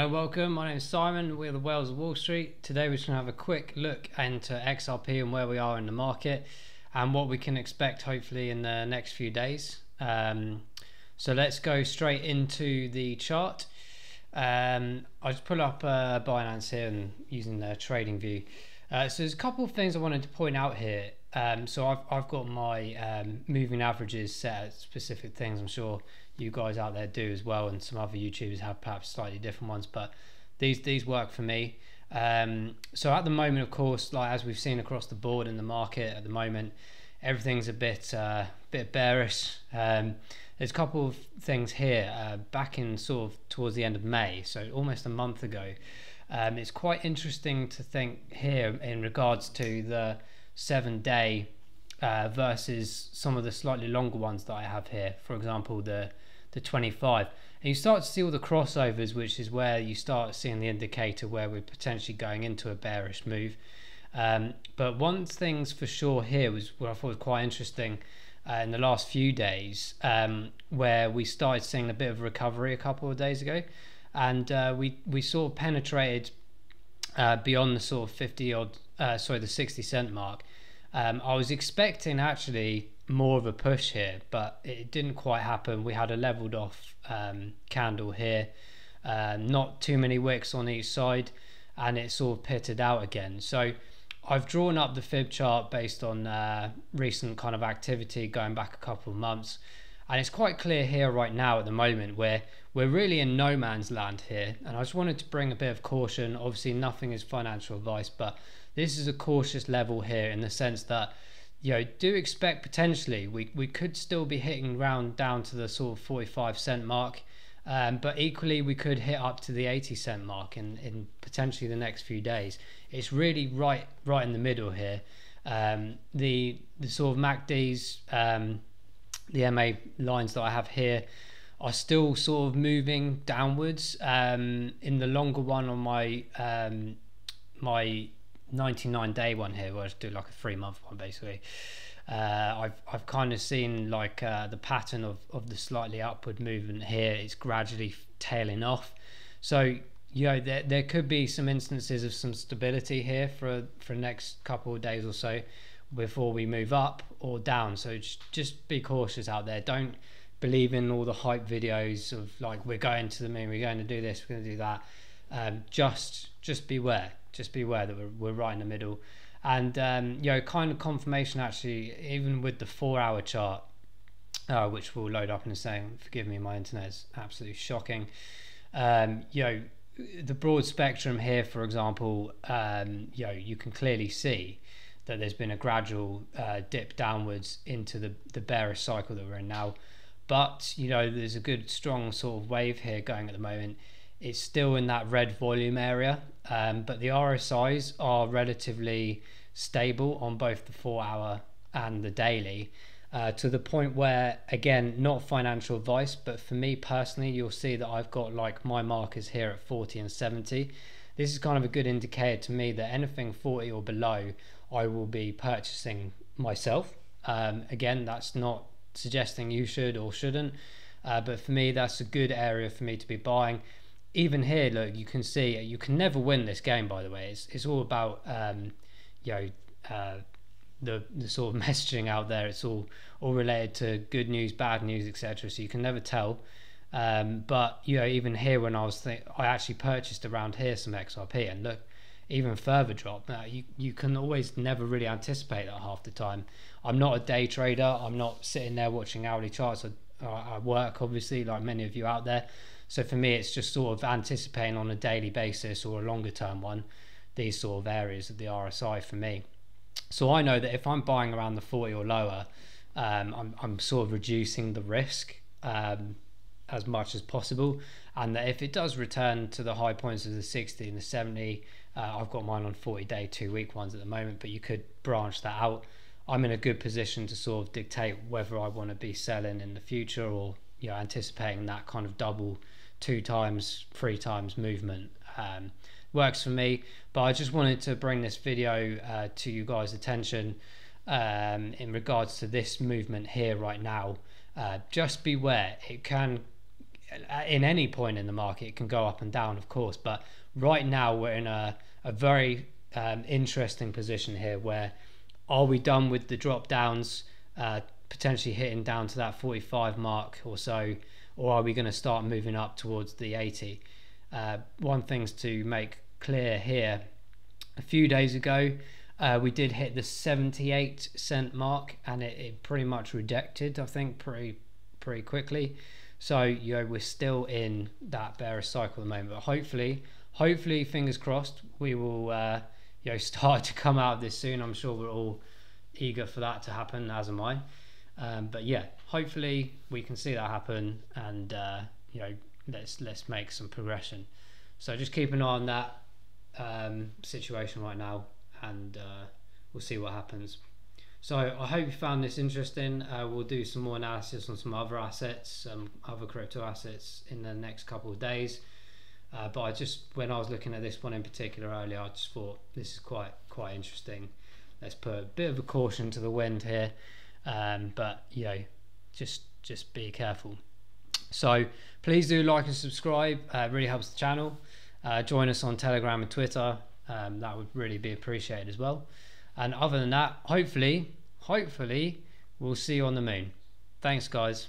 Hello, welcome. My name is Simon. We're the Whales of Wall Street. Today we're just going to have a quick look into XRP and where we are in the market and what we can expect hopefully in the next few days. So let's go straight into the chart. I just pull up Binance here and using the trading view. So there's a couple of things I wanted to point out here. So I've got my moving averages set at specific things. I'm sure you guys out there do as well, and some other YouTubers have perhaps slightly different ones, but these work for me. So at the moment, of course, like as we've seen across the board in the market at the moment, everything's a bit bearish. There's a couple of things here back in sort of towards the end of May, so almost a month ago. It's quite interesting to think here in regards to the 7-day versus some of the slightly longer ones that I have here. For example, the 25, and you start to see all the crossovers, which is where you start seeing the indicator where we're potentially going into a bearish move. But one thing's for sure here was what I thought was quite interesting in the last few days, where we started seeing a bit of recovery a couple of days ago, and we sort of penetrated beyond the sort of the 60 cent mark. I was expecting actually more of a push here, but it didn't quite happen. We had a leveled off candle here, not too many wicks on each side, and it sort of pitted out again. So I've drawn up the fib chart based on recent kind of activity going back a couple of months, and it's quite clear here right now at the moment where we're really in no man's land here. And I just wanted to bring a bit of caution. Obviously nothing is financial advice, but this is a cautious level here in the sense that, you know, do expect potentially we could still be hitting round down to the sort of 45 cent mark, but equally we could hit up to the 80 cent mark in potentially the next few days. It's really right in the middle here. The sort of MACDs, the MA lines that I have here are still sort of moving downwards. In the longer one on my my 99-day one here, where I do like a 3-month one basically, I've kind of seen like the pattern of the slightly upward movement here. It's gradually tailing off, so you know there could be some instances of some stability here for the next couple of days or so before we move up or down. So just be cautious out there. Don't believe in all the hype videos of like we're going to the moon, we're going to do this, we're going to do that. Just beware that we're right in the middle. And you know, kind of confirmation actually, even with the 4-hour chart, which we'll load up in a second. Forgive me, my internet is absolutely shocking. You know, the broad spectrum here, for example, you know, you can clearly see that there's been a gradual dip downwards into the bearish cycle that we're in now. But you know, there's a good strong sort of wave here going at the moment. It's still in that red volume area, but the RSIs are relatively stable on both the 4-hour and the daily, to the point where, again, not financial advice, but for me personally, you'll see that I've got like my markers here at 40 and 70. This is kind of a good indicator to me that anything 40 or below, I will be purchasing myself. Again, that's not suggesting you should or shouldn't, but for me, that's a good area for me to be buying. Even here, look, you can see you can never win this game, by the way. It's all about you know, the sort of messaging out there. It's all related to good news, bad news, etc. So you can never tell. But you know, even here, when I actually purchased around here some XRP, and look, even further drop. You can always never really anticipate that half the time. I'm not a day trader. I'm not sitting there watching hourly charts. I work, obviously, like many of you out there. So for me, it's just sort of anticipating on a daily basis or a longer term one, these sort of areas of the RSI for me. So I know that if I'm buying around the 40 or lower, I'm sort of reducing the risk as much as possible. And that if it does return to the high points of the 60 and the 70, I've got mine on 40-day, 2-week ones at the moment, but you could branch that out. I'm in a good position to sort of dictate whether I want to be selling in the future or, you know, anticipating that kind of double, 2 times, 3 times movement. Works for me. But I just wanted to bring this video to you guys' attention in regards to this movement here right now. Just beware, it can in any point in the market, it can go up and down, of course, but right now we're in a very interesting position here, where are we done with the drop downs, potentially hitting down to that 45 mark or so, or are we going to start moving up towards the 80? One thing's to make clear here, a few days ago we did hit the 78 cent mark, and it pretty much rejected, I think, pretty quickly. So we're still in that bearish cycle at the moment, but hopefully fingers crossed, we will start to come out of this soon. I'm sure we're all eager for that to happen, as am I. But yeah, hopefully we can see that happen, and let's make some progression. So just keep an eye on that situation right now, and we'll see what happens. So I hope you found this interesting. We'll do some more analysis on some other assets, other crypto assets in the next couple of days. But when I was looking at this one in particular earlier, I just thought this is quite interesting. Let's put a bit of a caution to the wind here, but just be careful. So please do like and subscribe. It really helps the channel. Join us on Telegram and Twitter. That would really be appreciated as well. And other than that, hopefully we'll see you on the moon. Thanks, guys.